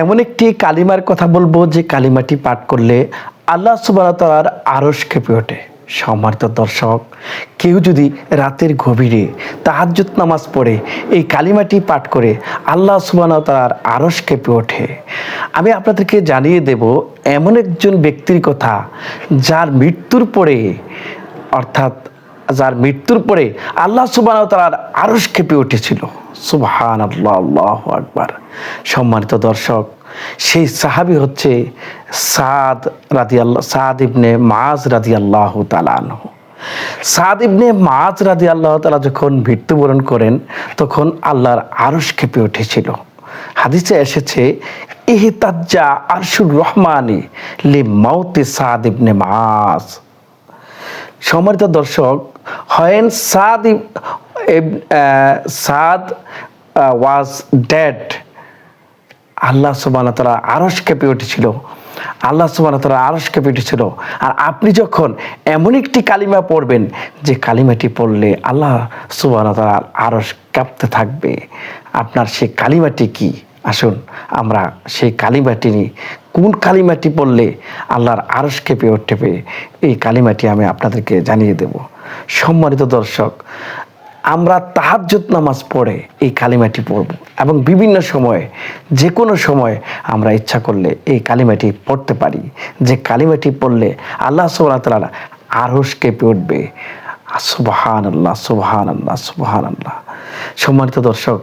এমন একটি কালিমার কথা বলবো যে কালিমাটি পাঠ করলে আল্লাহ সুবহানাহু ওয়া তাআলার আরশ কেঁপে ওঠে। সম্মানিত দর্শক, কেউ যদি রাতের গভীরে তাহাজ্জুদ নামাজ পড়ে এই কালিমাটি পাঠ করে আল্লাহ সুবহানাহু ওয়া তাআলার আরশ কেঁপে ওঠে। আমি আপনাদেরকে জানিয়ে দেব এমন একজন ব্যক্তির কথা যার মৃত্যুর পরে অর্থাৎ যার মৃত্যুর পরে আল্লাহ সুবহানাহু ওয়া তাআলার আরশ কেঁপে উঠেছিল। সুবহানাল্লাহ, আল্লাহু আকবার। সম্মানিত দর্শক, সেই সাহাবী হচ্ছে সাদ ইবনে মুআজ রাদিয়াল্লাহু তাআলা আনহু। সাদ ইবনে মুআজ রাদিয়াল্লাহু তাআলা যখন মৃত্যুবরণ করেন তখন আল্লাহর আরশ কেঁপে উঠেছিল। হাদিসে এসেছে ইহতাজ্জা আরশুর রহমানি লিমাউতি সাদ ইবনে মুআজ। সম্মানিত দর্শক, when Saad was dead, আল্লাহ সুবহানাহু ওয়া তাআলা আরশ কেঁপে উঠেছিল। আল্লাহ সুবহানাহু ওয়া তাআলা আরশ কেঁপে উঠেছিল। আর আপনি যখন এমন একটি কালিমা পড়বেন যে কালিমাটি পড়লে আল্লাহ সুবহানাহু ওয়া তাআলা আরশ কাঁপতে থাকবে, আপনার সেই কালিমাটি কি? আসুন আমরা সেই কালিমাটি নিই। কোন কালিমাটি পড়লে আল্লাহর আরশ কেঁপে উঠবে এই কালিমাটি আমি আপনাদেরকে জানিয়ে দেব। সম্মানিত দর্শক, আমরা তাহাজ্জুদ নামাজ পড়ে এই কালিমাটি পড়ব এবং বিভিন্ন সময়ে যে কোনো সময় আমরা ইচ্ছা করলে এই কালিমাটি পড়তে পারি, যে কালিমাটি পড়লে আল্লাহ সুবহানাহু ওয়া তাআলা আরশ কেঁপে উঠবে। সুবহানাল্লাহ, সুবহানাল্লাহ, সুবহানাল্লাহ। সম্মানিত দর্শক,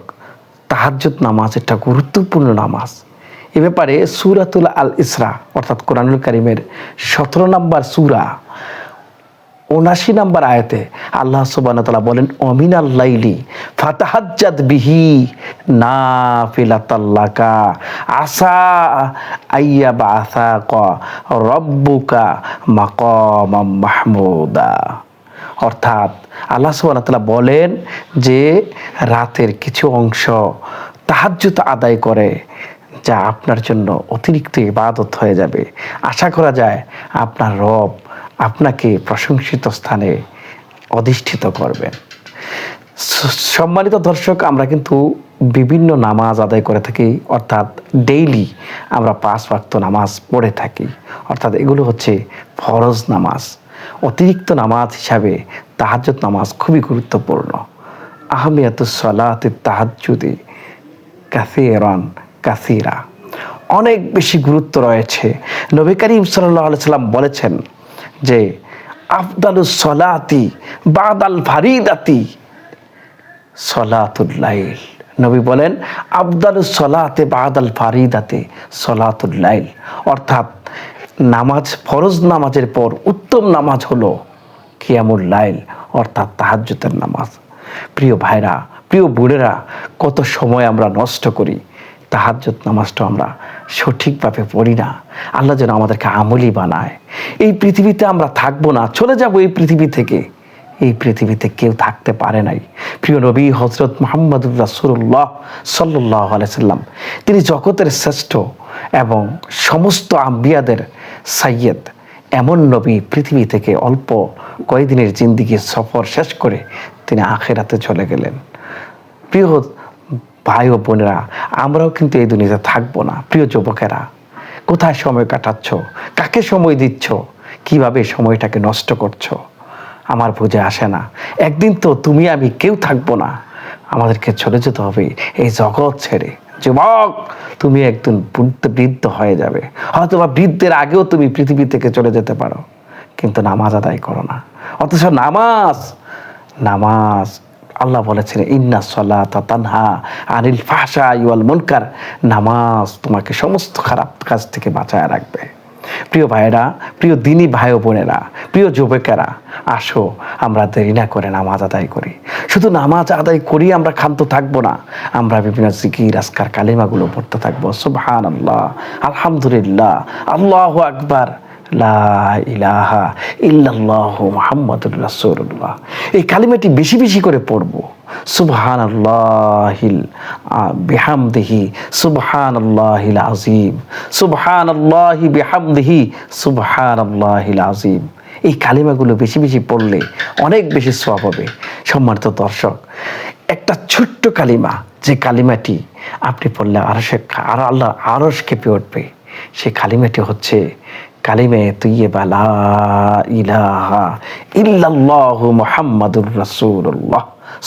তাহাজ্জুদ নামাজ একটা গুরুত্বপূর্ণ নামাজ। এ ব্যাপারে সূরাতুল আল ইসরা অর্থাৎ কোরআনুল কারীমের 17 নম্বর সূরা 79 নম্বর আয়াতে আল্লাহ সুবহানাহু ওয়া তাআলা বলেন, অমিনাল লাইলি ফাতাহাজ্জাদ বিহি নাফিলাতাল লাকা আসা আইয়াবাসাকা রাব্বুকা মাকামাম মাহমুদা। অর্থাৎ আল্লাহ সুবহানাহু ওয়া তাআলা বলেন যে রাতের কিছু অংশ তাহাজ্জুদ আদায় করে যা আপনার জন্য অতিরিক্ত ইবাদত হয়ে যাবে। আশা করা যায় আপনার রব আপনাকে প্রশংসিত স্থানে অধিষ্ঠিত করবেন। সম্মানিত দর্শক, আমরা কিন্তু বিভিন্ন নামাজ আদায় করে থাকি, অর্থাৎ ডেইলি আমরা 5 ওয়াক্ত নামাজ পড়ে থাকি, অর্থাৎ এগুলো হচ্ছে ফরজ নামাজ। অতিরিক্ত নামাজ হিসাবে তাহাজ্জুদ নামাজ খুবই গুরুত্বপূর্ণ। আহমিয়াতুস সালাতিত তাহাজ্জুদি কাসীরান কাসীরা, অনেক বেশি গুরুত্ব রয়েছে। নবী করিম সাল্লাল্লাহু আলাইহি সাল্লাম বলেছেন যে আফদালুস সালাতি বাদাল ফারিদাতি সালাতুল লাইল। নবী বলেন আফদালুস সালাতে বাদাল ফারিদাতে সালাতুল লাইল, অর্থাৎ নামাজ, ফরজ নামাজের পর উত্তম নামাজ হলো কিয়ামুল লাইল অর্থাৎ তাহাজ্জুদের নামাজ। প্রিয় ভাইরা, প্রিয় বোনেরা, কত সময় আমরা নষ্ট করি, তাহাজ্জুদ নামাজটা আমরা সঠিকভাবে পড়ি না। আল্লাহ যেন আমাদেরকে আমলি বানায়। এই পৃথিবীতে আমরা থাকবো না, চলে যাব এই পৃথিবী থেকে। এই পৃথিবীতে কেউ থাকতে পারে নাই। প্রিয় নবী হযরত মুহাম্মদুর রাসূলুল্লাহ সাল্লাল্লাহু আলাইহি সাল্লাম, তিনি জগতের শ্রেষ্ঠ এবং সমস্ত আম্বিয়াদের সাইয়্যেদ। এমন নবী পৃথিবী থেকে অল্প কয়েকদিনের জিন্দেগির সফর শেষ করে তিনি আখিরাতে চলে গেলেন। প্রিয় ভাই ও বোনেরা, আমরাও কিন্তু এই দুনিয়াতে থাকবো না। প্রিয় যুবকেরা, কোথায় সময় কাটাচ্ছ, কাকে সময় দিচ্ছ, কিভাবে সময়টাকে নষ্ট করছো, আমার বুঝে আসে না। একদিন তো তুমি আমি কেউ থাকবো না, আমাদেরকে চলে যেতে হবে এই জগৎ ছেড়ে। যুবক, তুমি একদিন বৃদ্ধ হয়ে যাবে, হয়তো বা বৃদ্ধের আগেও তুমি পৃথিবী থেকে চলে যেতে পারো, কিন্তু নামাজ আদায় করো না। অথচ নামাজ আল্লাহ বলেছেন ইন্নাস সালাতা তানহা আনিল ফাহশাই ওয়াল মুনকার, নামাজ তোমাকে সমস্ত খারাপ কাজ থেকে বাঁচায় রাখবে। প্রিয় ভাইয়েরা, প্রিয় দিনী ভাই ও বোনেরা, প্রিয় যুবকেরা, আসো আমরা দেরি না করে নামাজ আদায় করি। শুধু নামাজ আদায় করি আমরা ক্ষান্ত থাকবো না, আমরা বিভিন্ন জিকির আজকার কালিমাগুলো পড়তে থাকবো। সুবহানাল্লাহ, আলহামদুলিল্লাহ, আল্লাহু আকবার, লা ইলাহা ইল্লাল্লাহু মুহাম্মাদুর রাসূলুল্লাহ। এই কালিমাটি বেশি বেশি করে পড়ব। সুবহানাল্লাহিল বিহামদিহি সুবহানাল্লাহিল আযীম, সুবহানাল্লাহি বিহামদিহি সুবহানাল্লাহিল আযীম। এই কালিমাগুলো বেশি বেশি পড়লে অনেক বেশি সওয়াব হবে। সম্মানিত দর্শক, একটা ছোট্ট কালিমা যে কালিমাটি আপনি পড়লে আরো আল্লাহ আরশ কেঁপে উঠবে, সে কালিমাটি হচ্ছে কালিমে তৈয়্যিবা লা ইলাহা ইল্লাল্লাহু মুহাম্মাদুর রাসূলুল্লাহ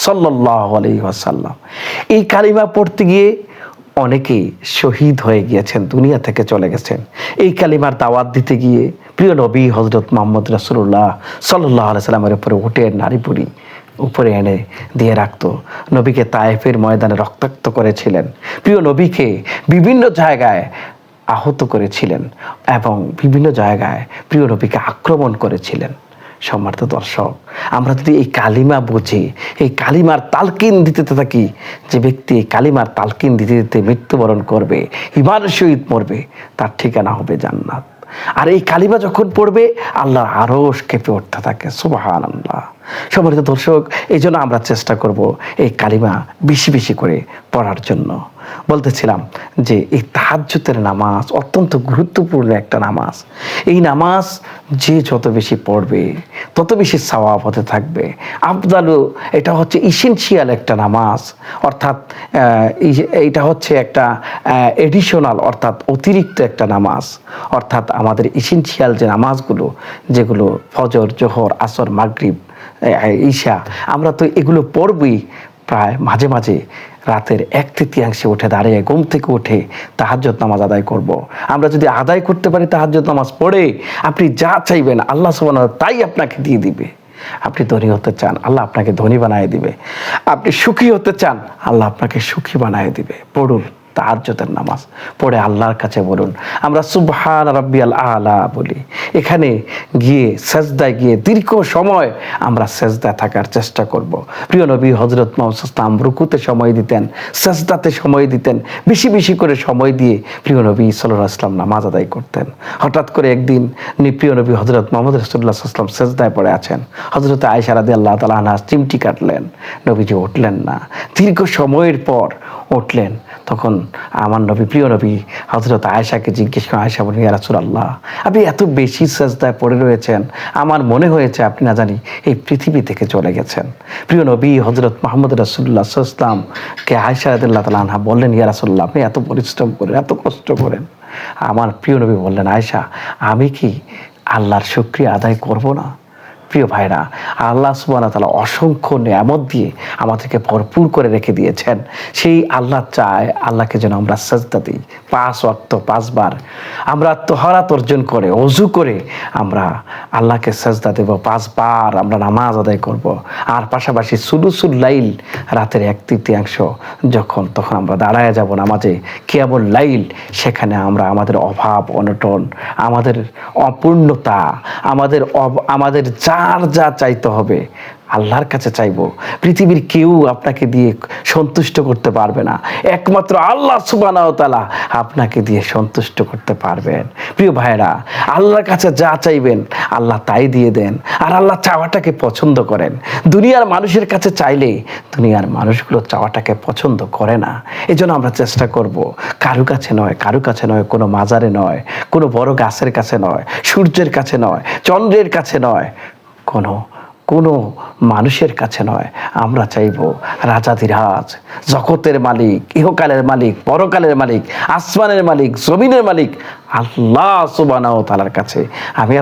সাল্লাল্লাহু আলাইহি ওয়াসাল্লাম। এই কালিমা পড়তে গিয়ে অনেকেই শহীদ হয়ে গিয়েছেন, দুনিয়া থেকে চলে গেছেন। এই কালিমার দাওয়াত দিতে গিয়ে প্রিয় নবী হযরত মুহাম্মদ রাসূলুল্লাহ সাল্লাল্লাহু আলাইহি সাল্লামের উপরে উটের নারী বুড়ি উপরে এনে দিয়ে রাখতো। নবীকে তায়েফের ময়দানে রক্তাক্ত করেছিলেন, প্রিয় নবীকে বিভিন্ন জায়গায় আহত করেছিলেন এবং বিভিন্ন জায়গায় প্রিয় নবীকে আক্রমণ করেছিলেন। সম্মানিত দর্শক, আমরা যদি এই কালিমা বুঝি, এই কালিমার তালকিন দিতে থাকি, যে ব্যক্তি এই কালিমার তালকিন দিতে দিতে মৃত্যুবরণ করবে, ঈমানের সহিত মরবে, তার ঠিকানা হবে জান্নাত। আর এই কালিমা যখন পড়বে আল্লাহর আরশ কেঁপে উঠতে থাকে, সুবহানাল্লাহ। সম্মানিত দর্শক, এই জন্য আমরা চেষ্টা করব এই কালিমা বেশি বেশি করে পড়ার জন্য। বলতেছিলাম যে এই তাহাজ্জুদের নামাজ অত্যন্ত গুরুত্বপূর্ণ একটা নামাজ। এই নামাজ যে যত বেশি পড়বে তত বেশি সওয়াব হতে থাকবে। আফদালু, এটা হচ্ছে ইসেনশিয়াল একটা নামাজ, অর্থাৎ এইটা হচ্ছে একটা এডিশনাল অর্থাৎ অতিরিক্ত একটা নামাজ। অর্থাৎ আমাদের ইসেনশিয়াল যে নামাজগুলো, যেগুলো ফজর, জোহর, আসর, মাগরিব, ঈশা, আমরা তো এগুলো পড়বই প্রায় মাঝে মাঝে রাতের 1/3 উঠে দাঁড়িয়ে ঘুম থেকে উঠে তাহাজ্জুদ নামাজ আদায় করব। আমরা যদি আদায় করতে পারি তাহাজ্জুদ নামাজ পড়ে, আপনি যা চাইবেন আল্লাহ সুবহানাহু ওয়া তাআলা তাই আপনাকে দিয়ে দিবে। আপনি ধনী হতে চান, আল্লাহ আপনাকে ধনী বানিয়ে দিবে। আপনি সুখী হতে চান, আল্লাহ আপনাকে সুখী বানিয়ে দিবে। পড়ুন তাহাজ্জুদের নামাজ, পড়ে আল্লাহর কাছে বলুন। আমরা সুবহান রাব্বিয়াল আলা বলি, এখানে গিয়ে সেজদায় গিয়ে দীর্ঘ সময় আমরা সেজদায় থাকার চেষ্টা করব। প্রিয় নবী হযরত মুহাম্মদ সাল্লাল্লাহু আলাইহি ওয়াসাল্লাম রুকুতে সময় দিতেন, সেজদাতে সময় দিতেন, বেশি বেশি করে সময় দিয়ে প্রিয় নবী সাল্লাল্লাহু আলাইহি ওয়াসাল্লাম নামাজ আদায় করতেন। হঠাৎ করে একদিন প্রিয় নবী হযরত মুহাম্মদ রাসূলুল্লাহ সাল্লাল্লাহু আলাইহি ওয়াসাল্লাম সেজদায় পড়ে আছেন। হযরত আয়েশা রাদিয়াল্লাহু তাআলা আনহা চিমটি কাটলেন, নবীজি উঠলেন না। দীর্ঘ সময়ের পর উঠলেন, তখন আমার নবী, প্রিয় নবী হযরত আয়েশাকে জিজ্ঞেস করেন, আয়েশা বলেন, ইয়া রাসূলুল্লাহ, আপনি এত বেশি সেজদায় পড়ে রয়েছেন, আমার মনে হয়েছে আপনি না জানি এই পৃথিবী থেকে চলে গেছেন। প্রিয় নবী হযরত মুহাম্মদ রাসূলুল্লাহ সাল্লাল্লাহু আলাইহি ওয়াসাল্লামকে আয়েশা রাদিয়াল্লাহু তাআলা আনহা বললেন, ইয়া রাসূলুল্লাহ, আপনি এত পরিশ্রম করেন, এত কষ্ট করেন। আমার প্রিয় নবী বললেন, আয়েশা, আমি কি আল্লাহর শুকরিয়া আদায় করব না? প্রিয় ভাইরা, আল্লাহ সুবহানাহু ওয়া তাআলা অসংখ্য নিয়ামত দিয়ে আমাদেরকে ভরপুর করে রেখে দিয়েছেন। সেই আল্লাহ চায় আল্লাহকে যেন আমরা সাজদা দিই 5 ওয়াক্ত 5 বার। আমরা তাহারাত অর্জন করে ওযু করে আমরা আল্লাহকে সাজদা দেব 5 বার, আমরা নামাজ আদায় করব। আর পাশাপাশি সুলুসুল লাইল, রাতের 1/3 তখন আমরা দাঁড়ায় যাব নামাজে, কিয়ামুল লাইল, সেখানে আমরা আমাদের অভাব অনটন, আমাদের অপূর্ণতা, আমাদের যা চাইতে হবে আল্লাহর কাছে চাইবো। পৃথিবীর কেউ আপনাকে দিয়ে সন্তুষ্ট করতে পারবে না, একমাত্র আল্লাহ সুবহানাহু ওয়া তাআলা আপনাকে দিয়ে সন্তুষ্ট করতে পারবেন। প্রিয় ভাইরা, আল্লাহর কাছে যা চাইবেন আল্লাহ তাই দিয়ে দেন, আর আল্লাহ চাওয়াটাকে পছন্দ করেন। দুনিয়ার মানুষের কাছে চাইলে দুনিয়ার মানুষগুলো চাওয়াটাকে পছন্দ করে না। এজন্য আমরা চেষ্টা করব কারো কাছে নয়, কোনো মাজারে নয়, কোনো বড় গাছের কাছে নয়, সূর্যের কাছে নয়, চন্দ্রের কাছে নয়, কোনো মানুষের কাছে নয়। আমরা চাইব রাজাধিরাজ, জগতের মালিক, ইহকালের মালিক, পরকালের মালিক, আসমানের মালিক, জমিনের মালিক আল্লাহ সুবহানাহু ওয়া তাআলার কাছে।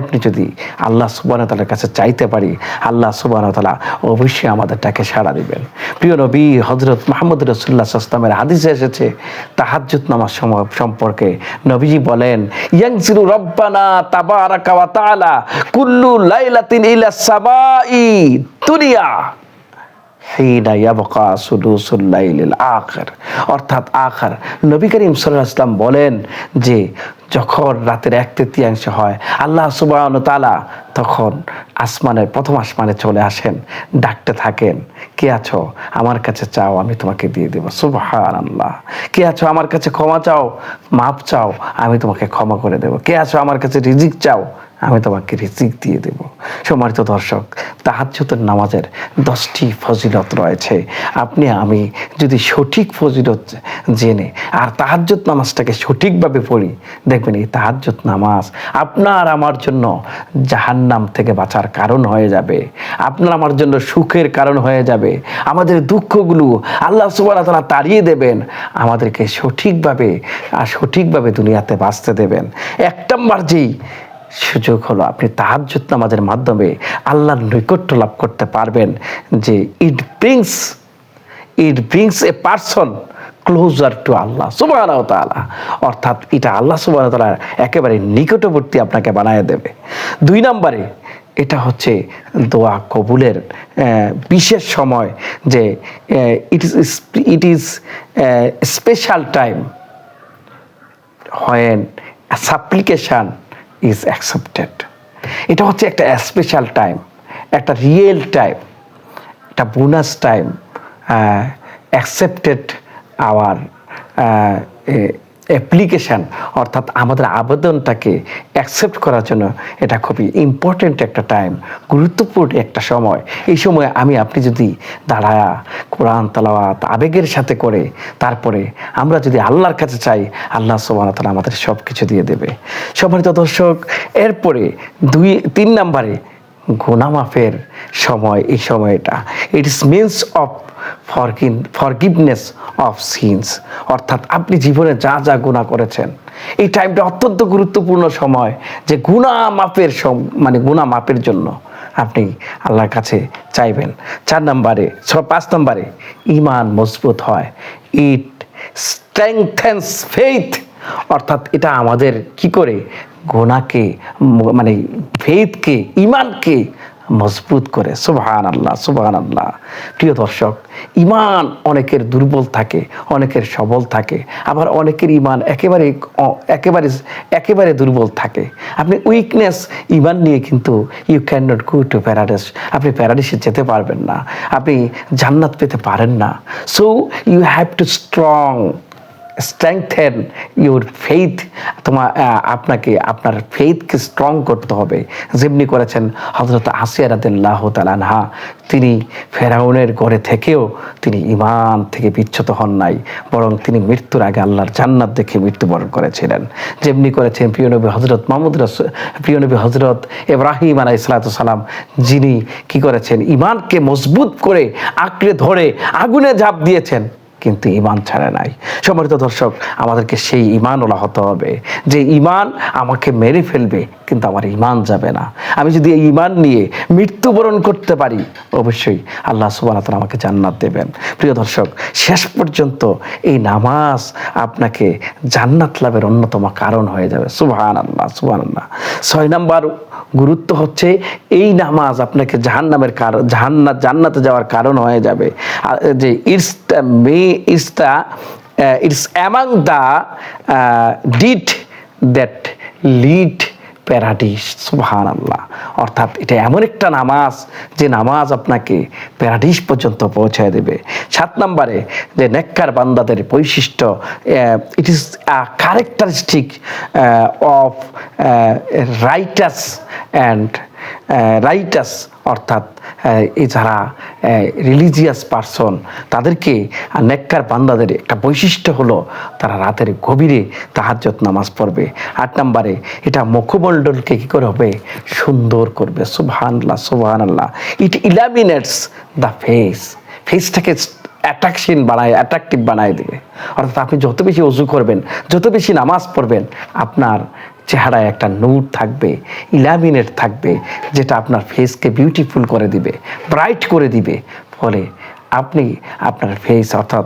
আপনি যদি আল্লাহ সুবহানাহু ওয়া তাআলার কাছে চাইতে পারি, আল্লাহ সুবহানাহু ওয়া তাআলা অবশ্যই আমাদেরটাকে সাড়া দিবেন। প্রিয় নবী হযরত মুহাম্মদ রাসূলুল্লাহ সাল্লাল্লাহু আলাইহি ওয়াসাল্লামের হাদিসে এসেছে তাহাজ্জুদ নামাজ সম্পর্কে, নবীজি বলেন, ইয়ানজিলু রব্বানা তাবারাকা ওয়া তাআলা কুল্লু লাইলাতিন ইলা সামাই দুনিয়া হিনা ইয়াবকা সুলুসুল লাইলিল আখির, অর্থাৎ আখির। নবী করিম সাল্লাল্লাহু আলাইহি ওয়াসাল্লাম বলেন যে যখন রাতের 1/3 হয় আল্লাহ সুবহানাহু ওয়া তাআলা তখন প্রথম আসমানে চলে আসেন, ডাকতে থাকেন, কে আছো আমার কাছে চাও আমি তোমাকে দিয়ে দেব। সুবহানাল্লাহ। কে আছো আমার কাছে ক্ষমা চাও, মাপ চাও, আমি তোমাকে ক্ষমা করে দেব। কে আছো আমার কাছে রিজিক চাও, আমি তোমাকে রিজিক দিয়ে দেব। সম্মানিত দর্শক, তাহাজ্জুদের নামাজের 10টি ফজিলত রয়েছে। আপনি আমি যদি সঠিক ফজিলত জেনে আর তাহাজ্জুদ নামাজটাকে সঠিকভাবে পড়ি, দেখবেন এই তাহাজ্জুদ নামাজ আপনার আমার জন্য জাহান্নাম থেকে বাঁচার কারণ হয়ে যাবে, আপনার আমার জন্য সুখের কারণ হয়ে যাবে। আমাদের দুঃখগুলো আল্লাহ সুবহানাহু ওয়া তাআলা তাড়িয়ে দেবেন, আমাদেরকে সঠিকভাবে দুনিয়াতে বাঁচতে দেবেন। এক নম্বর যেই সুযোগ হলো, আপনি তাহাজ্জুদ নামাজের মাধ্যমে আল্লাহর নৈকট্য লাভ করতে পারবেন, যে it brings a person closer to Allah সুবহানাহু ওয়া তাআলা। অর্থাৎ এটা আল্লাহ সুবহানাহু ওয়া তাআলার একেবারে নিকটবর্তী আপনাকে বানায় দেবে। 2 নম্বরে এটা হচ্ছে দোয়া কবুলের বিশেষ সময়, যে it is special time when সাপ্লিকেশন is accepted. এটা হচ্ছে একটা স্পেশাল টাইম, একটা রিয়েল টাইম, একটা bonus time, accepted hour application, অর্থাৎ আমাদের আবেদনটাকে অ্যাকসেপ্ট করার জন্য এটা খুবই ইম্পর্টেন্ট একটা টাইম, গুরুত্বপূর্ণ একটা সময়। এই সময় আপনি যদি দাঁড়ায়া কোরআন তেলাওয়াত আবেগের সাথে করে তারপরে আমরা যদি আল্লাহর কাছে চাই, আল্লাহ সুবহানাহু ওয়া তাআলা আমাদের সব কিছু দিয়ে দেবে। সম্মানিত দর্শক, এরপরে 3 নম্বরে গুনাহ মাফের সময়, এই সময়টা it is means of forgiveness of sins, অর্থাৎ আপনি জীবনে যা যা গুনাহ করেছেন, এই টাইমটা অত্যন্ত গুরুত্বপূর্ণ সময়, যে গুনাহ মাফের জন্য আপনি আল্লাহর কাছে চাইবেন। 5 নম্বরে ঈমান মজবুত হয়, ইট স্ট্রেংথেনস ফেইথ, অর্থাৎ এটা আমাদের কি করে গুনাহকে ফেইথকে, ঈমানকে মজবুত করে। সুবহানাল্লাহ সুবহানাল্লাহ। প্রিয় দর্শক, ঈমান অনেকের দুর্বল থাকে, অনেকের সবল থাকে, আবার অনেকের ঈমান একেবারে দুর্বল থাকে। আপনি উইকনেস ঈমান নিয়ে কিন্তু you can not go to paradise, আপনি প্যারাডাইসে যেতে পারবেন না, আপনি জান্নাত পেতে পারেন না। So you have to strengthen your faith, আপনাকে আপনার ফেইথকে স্ট্রং করতে হবে, যেমনি করেছেন হযরত আসিয়া রাদিয়াল্লাহু তাআলা আনহা। তিনি ফেরাউনের ঘরে থেকেও তিনি ঈমান থেকে বিচ্যুত হন নাই, বরং তিনি মৃত্যুর আগে আল্লাহর জান্নাত দেখে মৃত্যুবরণ করেছিলেন। যেমনি করেছেন প্রিয় নবী হযরত ইব্রাহিম আলাইহিস সালাম, যিনি কি করেছেন, ঈমানকে মজবুত করে আঁকড়ে ধরে আগুনে ঝাঁপ দিয়েছেন, কিন্তু ঈমান ছাড়ে নাই। সম্মানিত দর্শক, আমাদেরকে সেই ঈমানওয়ালা হতে হবে, যে ঈমান আমাকে মেরে ফেলবে কিন্তু আমার ঈমান যাবে না। আমি যদি এই ঈমান নিয়ে মৃত্যুবরণ করতে পারি, অবশ্যই আল্লাহ সুবহানাহু ওয়া তাআলা আমাকে জান্নাত দেবেন। প্রিয় দর্শক, শেষ পর্যন্ত এই নামাজ আপনাকে জান্নাত লাভের অন্যতম কারণ হয়ে যাবে। সুবহানাল্লাহ সুবহানাল্লাহ। 6 নম্বর গুরুত্ব হচ্ছে, এই নামাজ আপনাকে জান্নাতে যাওয়ার কারণ হয়ে যাবে, যে it's among the deed that lead paradise. সুবহানাল্লাহ। অর্থাৎ এটা এমন একটা নামাজ, যে নামাজ আপনাকে প্যারাডিস পর্যন্ত পৌঁছায় দেবে। 7 নম্বরে যে নেককার বান্দাদের বৈশিষ্ট্য, ইট ইজ ক্যারেক্টারিস্টিক অফ রাইটাস অর্থাৎ এই যারা রিলিজিয়াস পারসন, তাদেরকে নেককার বান্দাদের একটা বৈশিষ্ট্য হলো তারা রাতের গভীরে তাহাজ্জুদ নামাজ পড়বে। 8 নম্বরে এটা মুখমণ্ডলকে কী করে হবে, সুন্দর করবে। সুবহানাল্লাহ সুবহানাল্লাহ। ইট ইলামিনেটস দ্য ফেসটাকে অ্যাট্রাকটিভ বানায় দেবে। অর্থাৎ আপনি যত বেশি ওযু করবেন, যত বেশি নামাজ পড়বেন, আপনার চেহারায় একটা নূর থাকবে, ইলামিনেট থাকবে, যেটা আপনার ফেসকে বিউটিফুল করে দিবে, ব্রাইট করে দিবে। ফলে আপনার ফেস, অর্থাৎ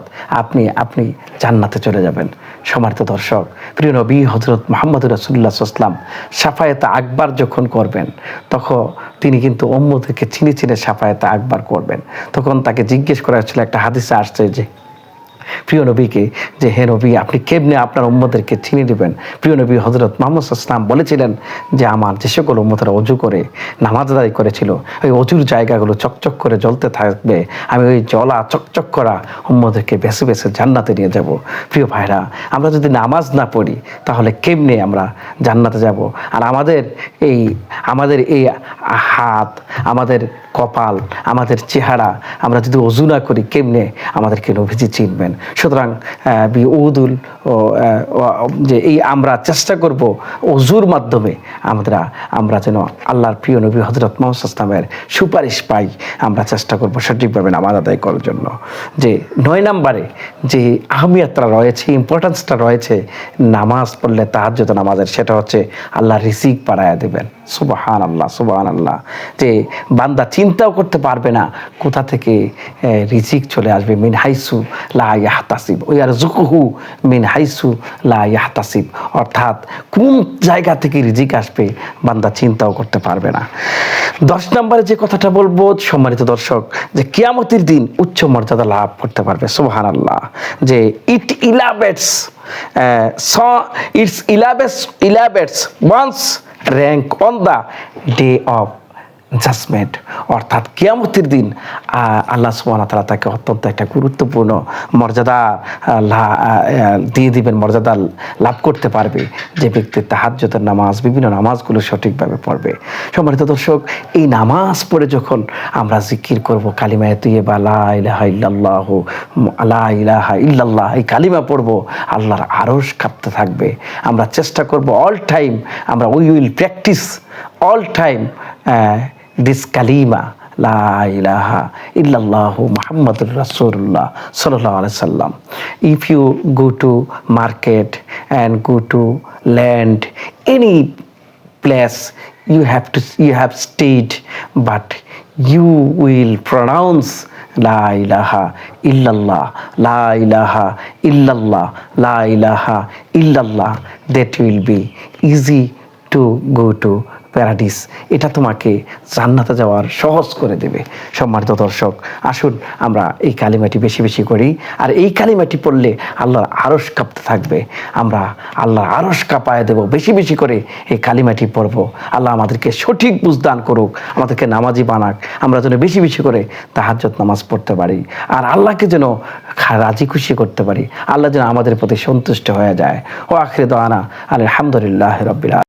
আপনি জান্নাতে চলে যাবেন। সম্মানিত দর্শক, প্রিয় নবী হযরত মুহাম্মদুর রাসূলুল্লাহ সাল্লাল্লাহু আলাইহি ওয়াসাল্লাম শাফায়াতে আকবার যখন করবেন, তখন তিনি কিন্তু উম্মতকে চিনে চিনে শাফায়াতে আকবার করবেন। তখন তাকে জিজ্ঞেস করা হচ্ছিল, একটা হাদিসে আসছে যে প্রিয় নবীকে যে হে নবী আপনি কেমনে আপনার উম্মতদেরকে চিনে দেবেন। প্রিয় নবী হযরত মুহাম্মদ সাল্লাল্লাহু আলাইহি ওয়াসাল্লাম বলেছিলেন যে আমার যে সকল উম্মতরা অজু করে নামাজ আদায় করেছিল ওই অজুর জায়গাগুলো চকচক করে জ্বলতে থাকবে, আমি ওই জ্বলা চকচক করা উম্মতদেরকে বেছে বেছে জান্নাতে নিয়ে যাব। প্রিয় ভাইরা, আমরা যদি নামাজ না পড়ি তাহলে কেমনে আমরা জান্নাতে যাব? আর আমাদের এই হাত, আমাদের কপাল, আমাদের চেহারা আমরা যদি অজু না করি কেমনে আমাদেরকে নবীজি চিনবেন? সুতরাং যে আমরা চেষ্টা করব অজুর মাধ্যমে আমরা যেন আল্লাহর প্রিয় নবী হযরত মুহাম্মদ সাল্লাল্লাহু আলাইহি ওয়াসাল্লামের সুপারিশ পাই। আমরা চেষ্টা করব সঠিকভাবে নামাজ আদায় করার জন্য। যে 9 নম্বরে যে আহমিয়তটা রয়েছে, ইম্পর্টেন্সটা রয়েছে নামাজ পড়লে তাহাজ্জুদ নামাজের, সেটা হচ্ছে আল্লাহ রিজিক বাড়ায়া দেবেন। সুবহানাল্লাহ, সুবহানাল্লাহ। যে বান্দা চিন্তাও করতে পারবে না কোথা থেকে রিজিক চলে আসবে। মিন হাইসু লা ইয়াহতাসিব ওয়া ইয়ারযুকুহু মিন হাইসু লা ইয়াহতাসিব, অর্থাৎ কোন জায়গা থেকে রিজিক আসবে বান্দা চিন্তাও করতে পারবে না। 10 নম্বরে যে কথাটা বলবো সম্মানিত দর্শক, যে কিয়ামতের দিন উচ্চ মর্যাদা লাভ করতে পারবে। সুবহানাল্লাহ। যে it elevates one's rank on the day of judgment, অর্থাৎ কিয়ামতের দিন আল্লাহ সুবহানাহু ওয়া তাআলা তাকে অত্যন্ত একটা গুরুত্বপূর্ণ মর্যাদা দিয়ে দিবেন, মর্যাদা লাভ করতে পারবে যে ব্যক্তি তাহাজ্জুদের নামাজ, বিভিন্ন নামাজগুলো সঠিকভাবে পড়বে। সম্মানিত দর্শক, এই নামাজ পড়ে যখন আমরা জিকির করব কালিমায়ে তাইয়্যিবা লা ইলাহা ইল্লাল্লাহ, লা ইলাহা ইল্লাল্লাহ, এই কালিমা পড়ব, আল্লাহর আরশ কাঁপতে থাকবে। আমরা চেষ্টা করব অল টাইম, আমরা we will practice all time this kalima la ilaha illallah muhammadur rasulullah sallallahu alaihi wasallam. If you go to market and go to land, any place, you have stayed, but you will pronounce la ilaha illallah, la ilaha illallah, la ilaha illallah. That will be easy to go to paradise. এটা তোমাকে জান্নাতে যাওয়ার সহজ করে দেবে। সম্মানিত দর্শক, আসুন আমরা এই কালিমাটি বেশি বেশি করি, আর এই কালিমাটি পড়লে আল্লাহর আরশ কাঁপতে থাকবে। আমরা আল্লাহর আরশ কাঁপায় দেব, বেশি বেশি করে এই কালিমাটি পড়ব। আল্লাহ আমাদেরকে সঠিক বুঝদান করুক, আমাদেরকে নামাজি বানাক, আমরা যেন বেশি বেশি করে তাহাজ্জুদ নামাজ পড়তে পারি, আর আল্লাহকে যেন রাজি খুশি করতে পারি, আল্লাহ যেন আমাদের প্রতি সন্তুষ্ট হয়ে যায়। ও আখির দাওয়ানা আলহামদুলিল্লাহি রাব্বিল আলামিন।